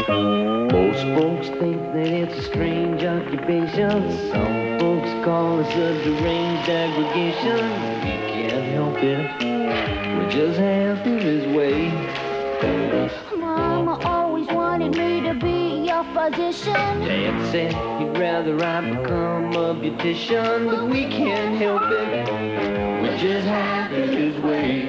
Most folks think that it's a strange occupation. Some folks call us a deranged aggregation. We can't help it, we're just happy this way. Mama always wanted me to be a physician. Dad said he'd rather I become a beautician, but we can't help it, we're just happy this way.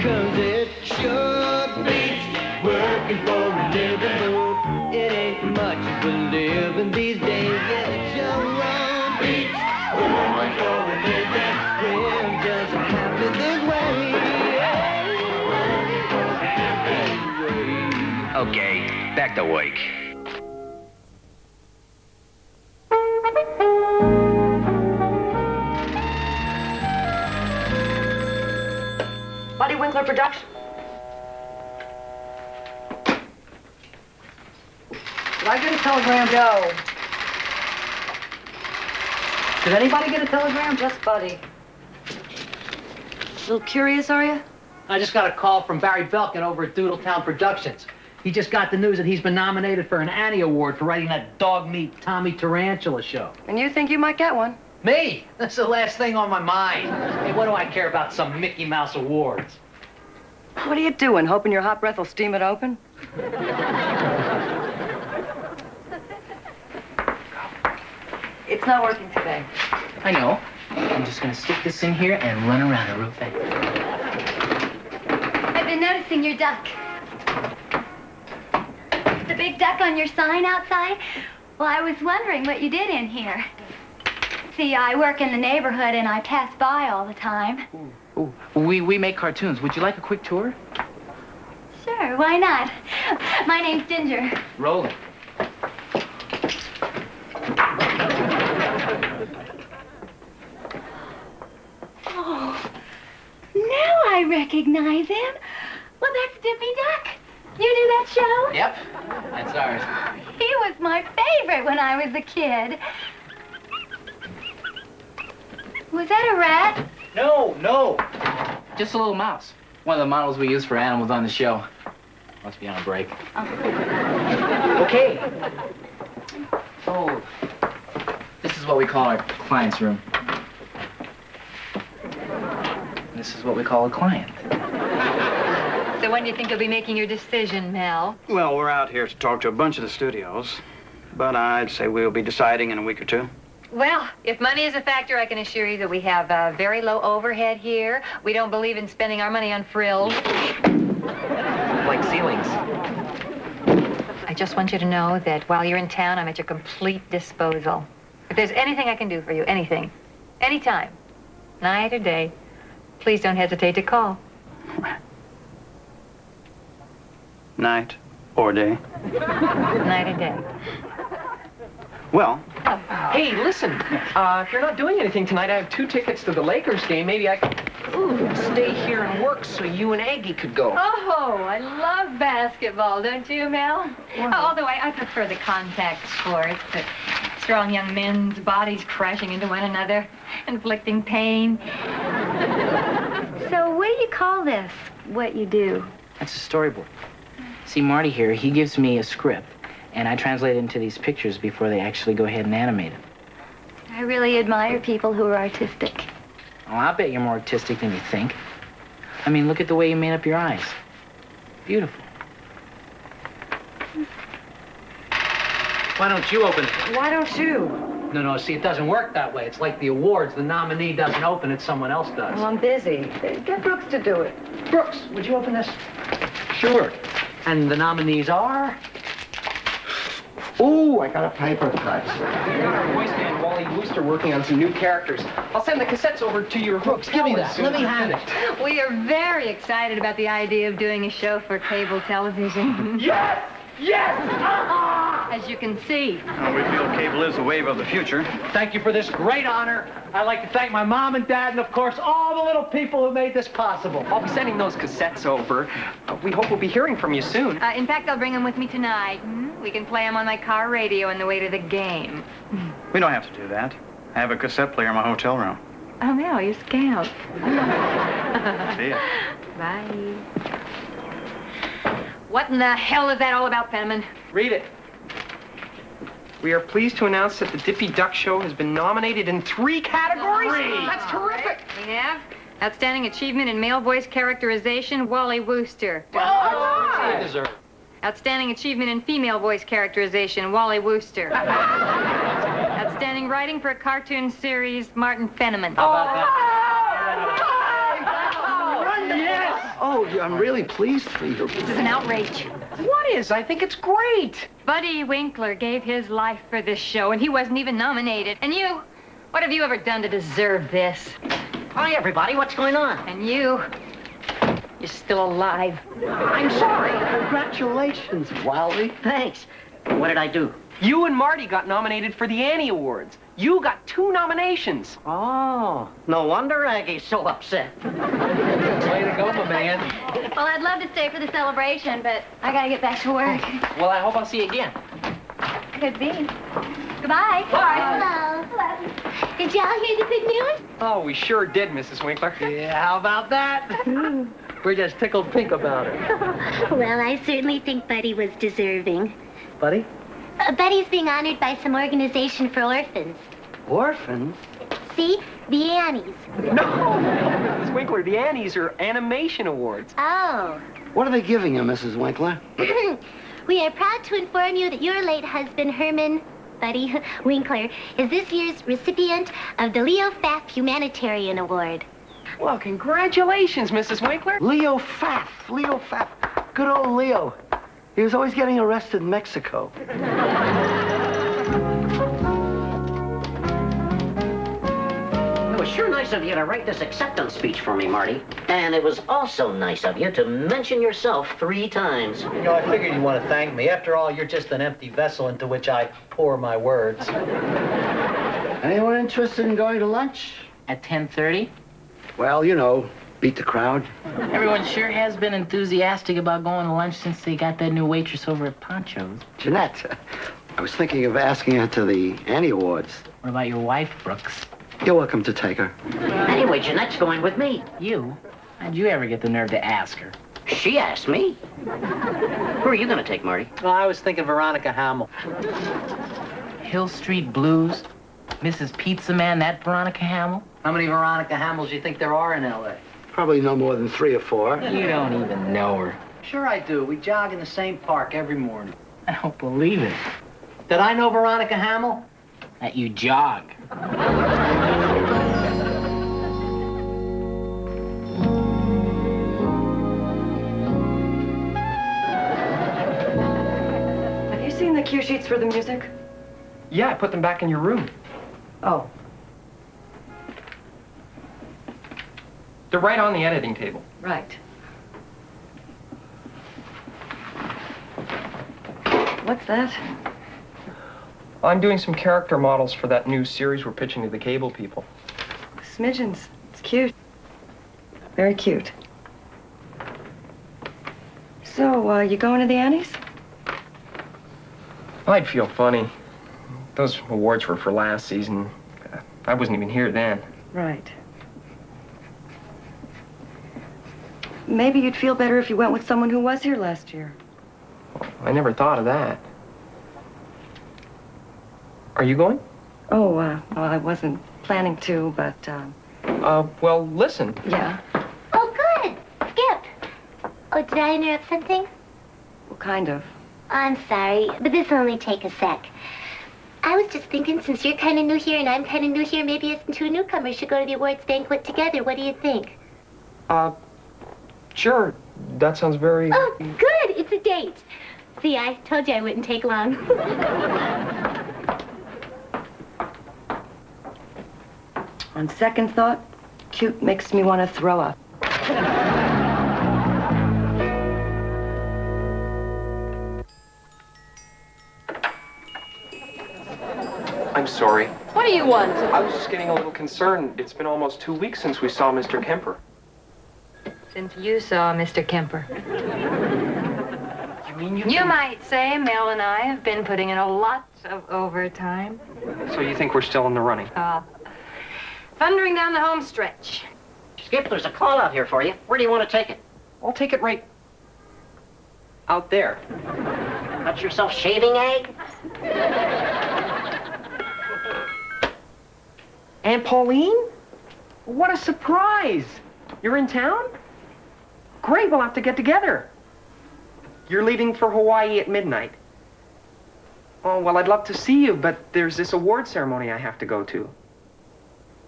'Cause it sure beats working for a living, but it ain't much of a living these days. Yeah, it sure beats working for a living. We're just happy this way. Okay, back to work. Buddy Winkler Production. Did I get a telegram, Joe? Did anybody get a telegram? Just Buddy. A little curious, are you? I just got a call from Barry Belkin over at Doodletown Productions. He just got the news that he's been nominated for an Annie Award for writing that dog meat Tommy Tarantula show. And you think you might get one? Me? That's the last thing on my mind. Hey, what do I care about some Mickey Mouse awards? What are you doing, hoping your hot breath will steam it open? It's not working today. I know. I'm just gonna stick this in here and run around it real fast. I've been noticing your duck. The big duck on your sign outside? Well, I was wondering what you did in here. See, I work in the neighborhood and I pass by all the time. Ooh, we make cartoons. Would you like a quick tour? Sure, why not? My name's Ginger. Rolling. Oh, now I recognize him. Well, that's Dippy Duck. You do that show? Yep, that's ours. He was my favorite when I was a kid. Was that a rat? No. Just a little mouse. One of the models we use for animals on the show. Must be on a break. Okay. So, this is what we call our client's room. This is what we call a client. So when do you think you'll be making your decision, Mel? Well, we're out here to talk to a bunch of the studios, but I'd say we'll be deciding in a week or two. Well, if money is a factor, I can assure you that we have a very low overhead here. We don't believe in spending our money on frills. Like ceilings. I just want you to know that while you're in town, I'm at your complete disposal. If there's anything I can do for you, anything, anytime, night or day, please don't hesitate to call. Night or day. Night or day. Well, Hey, listen, if you're not doing anything tonight, I have 2 tickets to the Lakers game. Maybe I could stay here and work so you and Aggie could go. Oh, I love basketball, don't you, Mel? Although I prefer the contact sports, the strong young men's bodies crashing into one another, inflicting pain. So what do you call this, what you do? That's a storyboard. See, Marty here, he gives me a script, and I translate it into these pictures before they actually go ahead and animate it. I really admire people who are artistic. Well, I'll bet you're more artistic than you think. I mean, look at the way you made up your eyes. Beautiful. Why don't you open it? Why don't you? No, see, it doesn't work that way. It's like the awards. The nominee doesn't open it, someone else does. Well, I'm busy. Get Brooks to do it. Brooks, would you open this? Sure. And the nominees are? Ooh, I got a paper cut. Our voice man, Wally Wooster, working on some new characters. I'll send the cassettes over to your Brooks. Give me that. Let me have it. We are very excited about the idea of doing a show for cable television. Yes! Yes! As you can see. we feel cable is the wave of the future. Thank you for this great honor. I'd like to thank my mom and dad and, of course, all the little people who made this possible. I'll be sending those cassettes over. We hope we'll be hearing from you soon. In fact, I'll bring them with me tonight. We can play them on my car radio on the way to the game. We don't have to do that. I have a cassette player in my hotel room. Oh, no, you scamp. See ya. Bye. What in the hell is that all about, Fenneman? Read it. We are pleased to announce that the Dippy Duck Show has been nominated in 3 categories. That's terrific. We have Outstanding Achievement in Male Voice Characterization, Wally Wooster. Outstanding Achievement in Female Voice Characterization, Wally Wooster. Outstanding Writing for a Cartoon Series, Martin Fenneman. How about that? Oh, I'm really pleased for you. This is an outrage. What is? I think it's great. Buddy Winkler gave his life for this show, and he wasn't even nominated. And you, what have you ever done to deserve this? Hi, everybody. What's going on? And you're still alive. I'm sorry. Congratulations, Wally. Thanks. What did I do? You and Marty got nominated for the Annie Awards. You got 2 nominations. Oh, no wonder Aggie's so upset. Way to go, my man. Well, I'd love to stay for the celebration, but I gotta get back to work. Well, I hope I'll see you again. Could be. Goodbye. Hello. Hello. Did y'all hear the good news? Oh, we sure did, Mrs. Winkler. Yeah, how about that? We're just tickled pink about it. Well, I certainly think Buddy was deserving. Buddy? Buddy's being honored by some organization for orphans. Orphans? See? The Annies. No! Mrs. Winkler, the Annies are animation awards. Oh. What are they giving you, Mrs. Winkler? We are proud to inform you that your late husband, Herman Buddy Winkler, is this year's recipient of the Leo Pfaff Humanitarian Award. Well, congratulations, Mrs. Winkler. Leo Pfaff. Leo Pfaff. Good old Leo. He was always getting arrested in Mexico. It was sure nice of you to write this acceptance speech for me, Marty. And it was also nice of you to mention yourself 3 times. You know, I figured you'd want to thank me. After all, you're just an empty vessel into which I pour my words. Anyone interested in going to lunch? At 10:30? Well, you know, beat the crowd. Everyone sure has been enthusiastic about going to lunch since they got that new waitress over at Poncho's. Jeanette, I was thinking of asking her to the Annie Awards. What about your wife, Brooks? You're welcome to take her. Anyway, Jeanette's going with me. You? How'd you ever get the nerve to ask her? She asked me. Who are you going to take, Marty? Well, I was thinking Veronica Hamill. Hill Street Blues? Mrs. Pizza Man, that Veronica Hamill? How many Veronica Hamills do you think there are in L.A.? Probably no more than 3 or 4. You don't even know her. Sure I do. We jog in the same park every morning. I don't believe it. Did I know Veronica Hamill? That you jog. Have you seen the cue sheets for the music? Yeah, I put them back in your room. Oh. They're right on the editing table. Right. What's that? I'm doing some character models for that new series we're pitching to the cable people. Smidgens. It's cute. Very cute. So, you going to the Annies? I'd feel funny. Those awards were for last season. I wasn't even here then. Right. Maybe you'd feel better if you went with someone who was here last year. I never thought of that. Are you going? Oh, well, I wasn't planning to, but, Well, listen. yeah. Oh, good. Skip. Oh, did I interrupt something? Well, kind of. I'm sorry, but this will only take a sec. I was just thinking, since you're kind of new here and I'm kind of new here, maybe us 2 newcomers should go to the awards banquet together. What do you think? Sure. That sounds very... Oh, good. It's a date. See, I told you I wouldn't take long. On second thought, cute makes me want to throw up. I'm sorry. What do you want? I was just getting a little concerned. It's been almost 2 weeks since we saw Mr. Kemper. Since you saw Mr. Kemper. You mean You might say Mel and I have been putting in a lot of overtime. So you think we're still in the running? Thundering down the home stretch. Skip, there's a call out here for you. Where do you want to take it? I'll take it right out there. Got yourself shaving egg? Aunt Pauline? What a surprise! You're in town? Great, we'll have to get together. You're leaving for Hawaii at midnight. Oh, well, I'd love to see you, but there's this award ceremony I have to go to.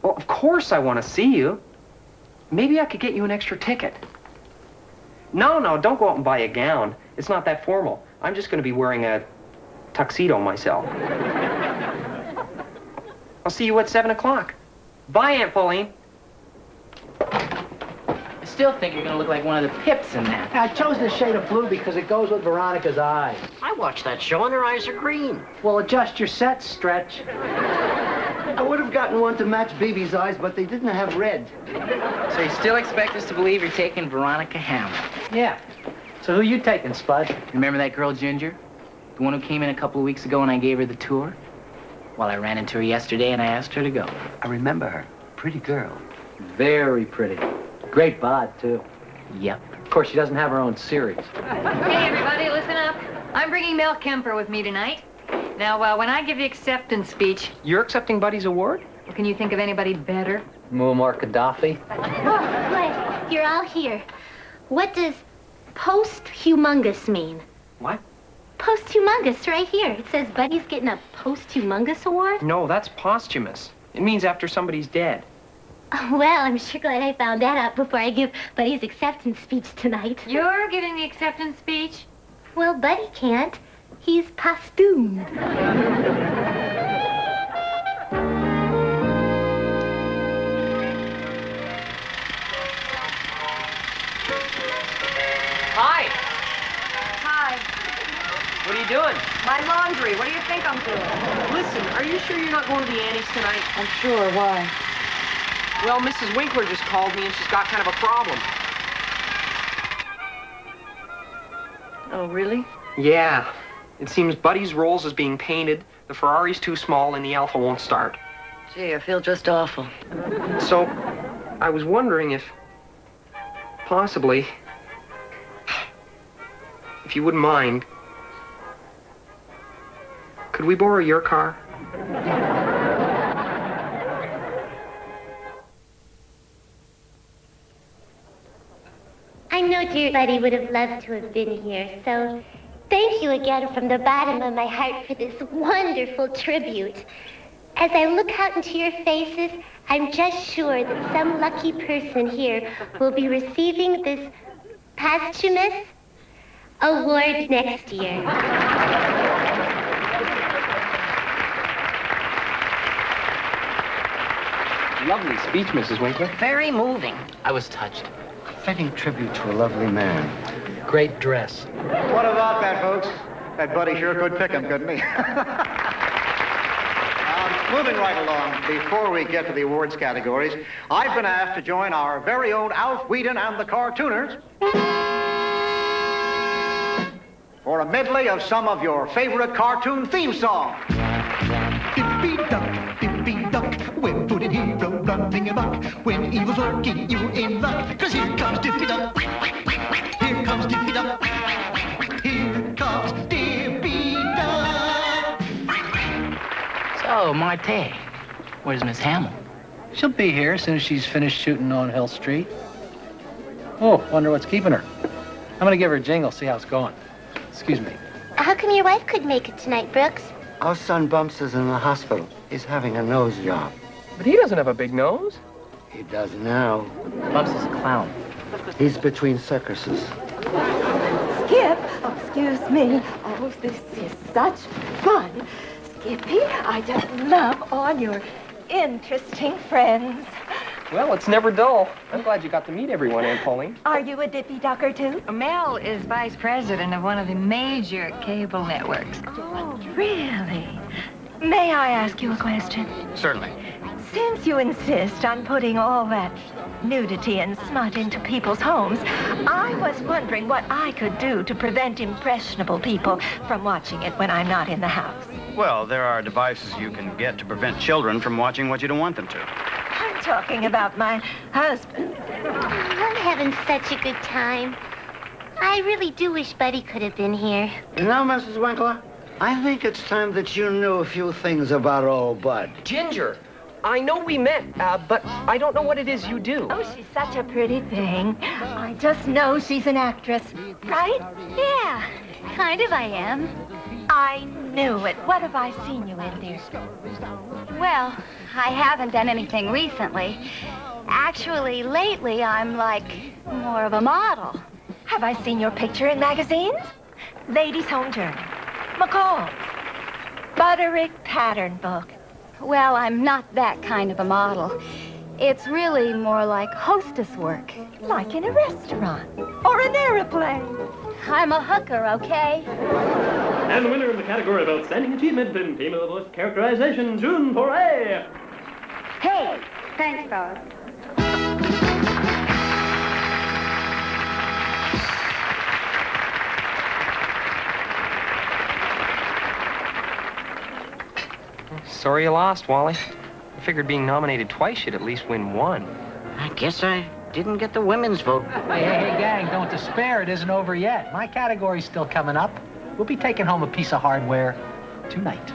Well, of course I want to see you. Maybe I could get you an extra ticket. No, don't go out and buy a gown. It's not that formal. I'm just going to be wearing a tuxedo myself. I'll see you at 7 o'clock. Bye, Aunt Pauline. I still think you're gonna look like one of the Pips in that. I chose this shade of blue because it goes with Veronica's eyes. I watched that show and her eyes are green. Well, adjust your set, Stretch. I would have gotten one to match Baby's eyes, but they didn't have red. So you still expect us to believe you're taking Veronica Hamill? Yeah. So who you taking, Spud? Remember that girl, Ginger? The one who came in a couple of weeks ago and I gave her the tour? Well, I ran into her yesterday and I asked her to go. I remember her. Pretty girl. Very pretty. Great bod, too. Yep. Of course, she doesn't have her own series. Hey, everybody, listen up. I'm bringing Mel Kemper with me tonight. Now, when I give the acceptance speech... You're accepting Buddy's award? Well, can you think of anybody better? Muammar Gaddafi. Oh, good. You're all here. What does post-humongous mean? What? Post-humongous, right here. It says Buddy's getting a post-humongous award? No, that's posthumous. It means after somebody's dead. Oh, well, I'm sure glad I found that out before I give Buddy's acceptance speech tonight. You're giving the acceptance speech? Well, Buddy can't. He's posthumed. Hi. Hi. What are you doing? My laundry. What do you think I'm doing? Listen, are you sure you're not going to the Annies tonight? I'm sure. Why? Well, Mrs. Winkler just called me and she's got kind of a problem. Oh, really? Yeah. It seems Buddy's Rolls is being painted, the Ferrari's too small, and the Alpha won't start. Gee, I feel just awful. So, I was wondering if, possibly, if you wouldn't mind, could we borrow your car? I know dear Buddy would have loved to have been here, so thank you again from the bottom of my heart for this wonderful tribute. As I look out into your faces, I'm just sure that some lucky person here will be receiving this posthumous award next year. Lovely speech, Mrs. Winkler. Very moving. I was touched. Fitting tribute to a lovely man. Great dress. What about that, folks? That Buddy sure could pick him, couldn't he? Moving right along, before we get to the awards categories, I've been asked to join our very own Alf Whedon and the Cartooners for a medley of some of your favorite cartoon theme songs. Dippy duck, when footed hero running amok, when evil's lurking, you in luck, 'cause here comes Dippy Duck, here comes Dippy Duck, here comes Dippy Duck. So, Marte, where's Miss Hamill? She'll be here as soon as she's finished shooting on Hill Street. Oh, wonder what's keeping her. I'm gonna give her a jingle, see how it's going. Excuse me. How come your wife couldn't make it tonight, Brooks? Our son Bumps is in the hospital. He's having a nose job. But he doesn't have a big nose. He does now. Bumps is a clown. He's between circuses. Skip, oh, excuse me. Oh, this is such fun. Skippy, I just love all your interesting friends. Well, it's never dull. I'm glad you got to meet everyone, Aunt Pauline. Are you a Dippy Ducker, too? Mel is vice president of one of the major cable networks. Oh, really? May I ask you a question? Certainly. Since you insist on putting all that nudity and smut into people's homes, I was wondering what I could do to prevent impressionable people from watching it when I'm not in the house. Well, there are devices you can get to prevent children from watching what you don't want them to. I'm talking about my husband. I'm having such a good time. I really do wish Buddy could have been here. You know, Mrs. Winkler, I think it's time that you knew a few things about old Bud. Ginger, I know we met, but I don't know what it is you do. Oh, she's such a pretty thing. I just know she's an actress, right? Yeah, kind of I am. I knew it. What have I seen you in, dear? Well, I haven't done anything recently. Actually, lately, I'm like more of a model. Have I seen your picture in magazines? Ladies' Home Journal, McCall's, Butterick Pattern Book. Well, I'm not that kind of a model. It's really more like hostess work. Like in a restaurant or an airplane. I'm a hooker, okay? And the winner in the category of Outstanding Achievement in Female Voice Characterization, June Foray. Hey, thanks, fellas. Sorry you lost, Wally. I figured being nominated twice, you'd at least win one. I guess I didn't get the women's vote. Hey, gang, don't despair. It isn't over yet. My category's still coming up. We'll be taking home a piece of hardware tonight.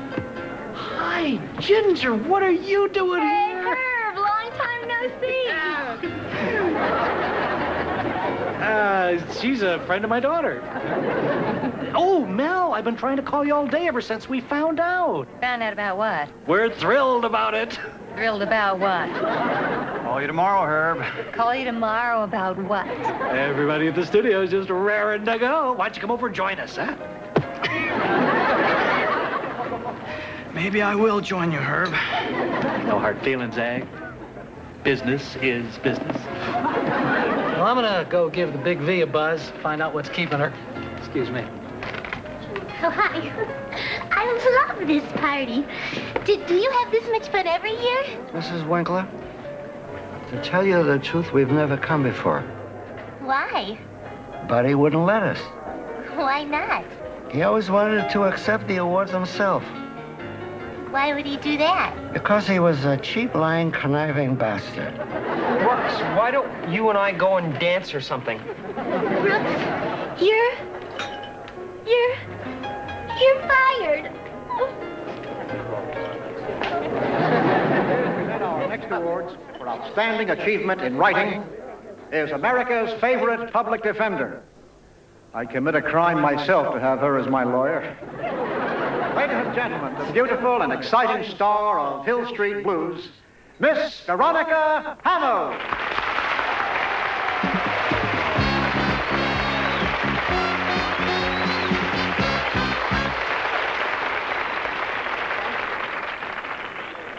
Hi, Ginger, what are you doing here? Herb, long time no see. She's a friend of my daughter. Oh, Mel, I've been trying to call you all day ever since we found out. Found out about what? We're thrilled about it. Thrilled about what? Call you tomorrow, Herb. Call you tomorrow about what? Everybody at the studio is just raring to go. Why don't you come over and join us, huh? Maybe I will join you, Herb. No hard feelings, eh? Business is business. Well, I'm gonna go give the Big V a buzz, find out what's keeping her. Excuse me. Oh, hi. I love this party. Do you have this much fun every year? Mrs. Winkler, to tell you the truth, we've never come before. Why? Buddy wouldn't let us. Why not? He always wanted to accept the awards himself. Why would he do that? Because he was a cheap, lying, conniving bastard. Brooks, why don't you and I go and dance or something? Brooks, you're fired. Our next awards for outstanding achievement in writing is America's favorite public defender. I'd commit a crime myself to have her as my lawyer. Ladies and gentlemen, the beautiful and exciting star of Hill Street Blues, Miss Veronica Hamo.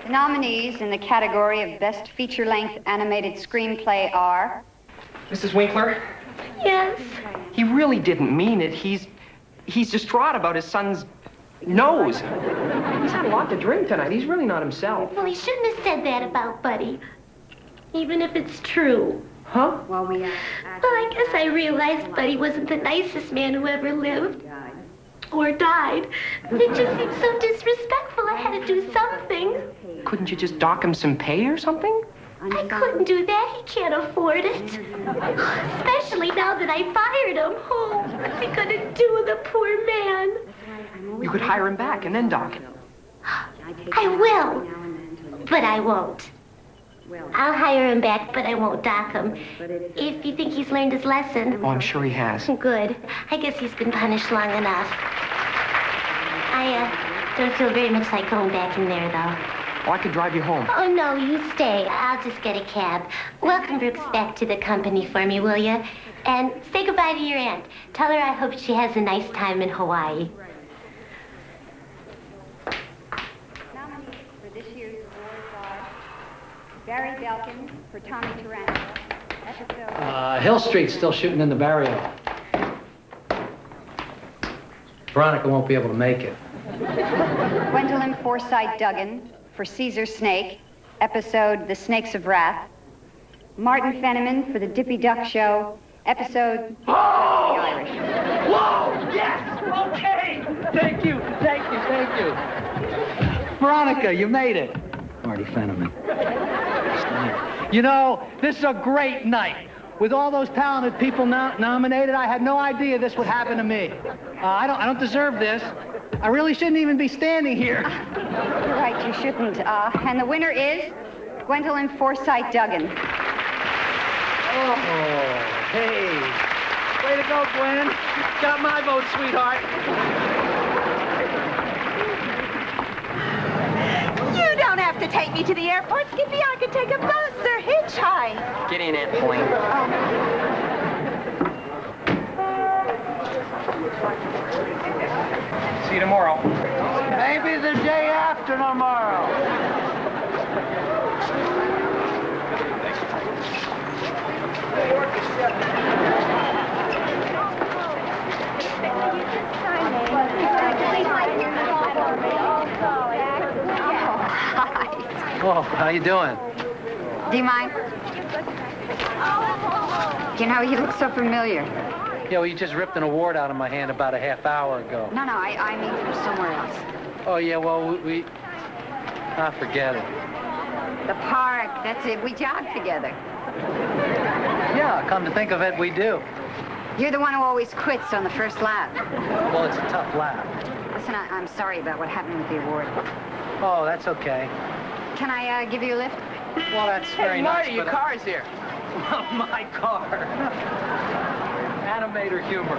The nominees in the category of Best Feature-Length Animated Screenplay are... Mrs. Winkler? Yes? He really didn't mean it. He's distraught about his son's nose. He's had a lot to drink tonight. He's really not himself. Well, he shouldn't have said that about Buddy. Even if it's true. Huh? Well, Well, I guess I realized Buddy wasn't the nicest man who ever lived. Or died. It just seemed so disrespectful. I had to do something. Couldn't you just dock him some pay or something? I couldn't do that. He can't afford it. Especially now that I fired him. Oh, what's he gonna do with a poor man? You could hire him back and then dock him. I will. But I won't. I'll hire him back, but I won't dock him. If you think he's learned his lesson. Oh, I'm sure he has. Good. I guess he's been punished long enough. I don't feel very much like going back in there, though. Oh, I could drive you home. Oh, no, you stay. I'll just get a cab. Welcome Brooks back to the company for me, will you? And say goodbye to your aunt. Tell her I hope she has a nice time in Hawaii. Nominees for this year's awards are Barry Belkin for Tommy Tarantula, episode... Hill Street's still shooting in the barrio. Veronica won't be able to make it. Gwendolyn Forsythe Duggan for Caesar Snake, episode The Snakes of Wrath. Martin Fenneman for The Dippy Duck Show, episode The Irish. Whoa! Yes! Okay! Thank you. Veronica, you made it. Marty Fenneman. You know, this is a great night. With all those talented people nominated, I had no idea this would happen to me. I don't deserve this. I really shouldn't even be standing here. You're right, you shouldn't. And the winner is Gwendolyn Forsythe Duggan. Oh, hey. Way to go, Gwen. Got my vote, sweetheart. You don't have to take me to the airport, Skippy. I could take a bus or hitchhike. Get in, Aunt Pauline. See you tomorrow. Maybe the day after tomorrow. Oh, how you doing? Do you mind? You know, you look so familiar. Yeah, well, you just ripped an award out of my hand about a half hour ago. No, I mean from somewhere else. Oh, yeah, well, we... Ah, forget it. The park, that's it. We jog together. Yeah, come to think of it, we do. You're the one who always quits on the first lap. Well, it's a tough lap. Listen, I'm sorry about what happened with the award. Oh, that's okay. Can I give you a lift? Well, that's very nice, Marty, your but, car's here. my car. Animator humor.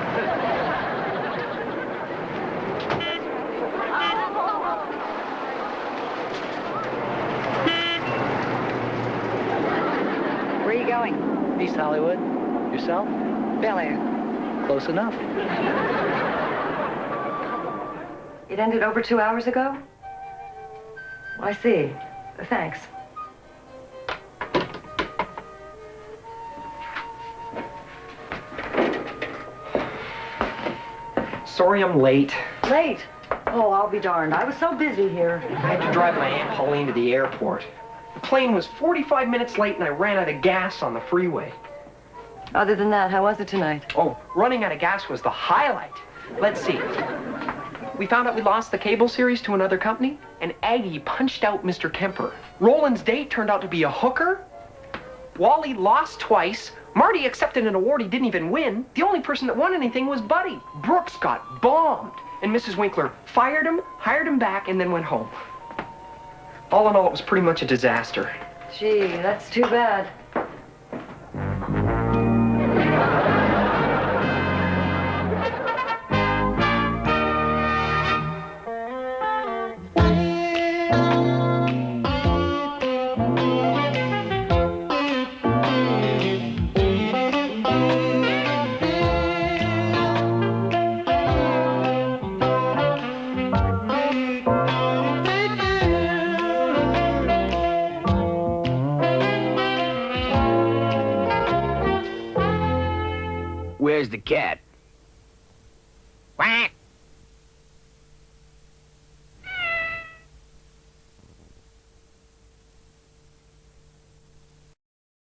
Where are you going? East Hollywood. Yourself? Bel Air. Close enough. It ended over 2 hours ago? I see. Thanks. Sorry I'm late. Late? Oh, I'll be darned. I was so busy here. I had to drive my Aunt Pauline to the airport. The plane was 45 minutes late and I ran out of gas on the freeway. Other than that, how was it tonight? Oh, running out of gas was the highlight. Let's see. We found out we lost the cable series to another company, and Aggie punched out Mr. Kemper. Roland's date turned out to be a hooker. Wally lost twice. Marty accepted an award he didn't even win. The only person that won anything was Buddy. Brooks got bombed, and Mrs. Winkler fired him, hired him back, and then went home. All in all, it was pretty much a disaster. Gee, that's too bad. Where's the cat? Quack!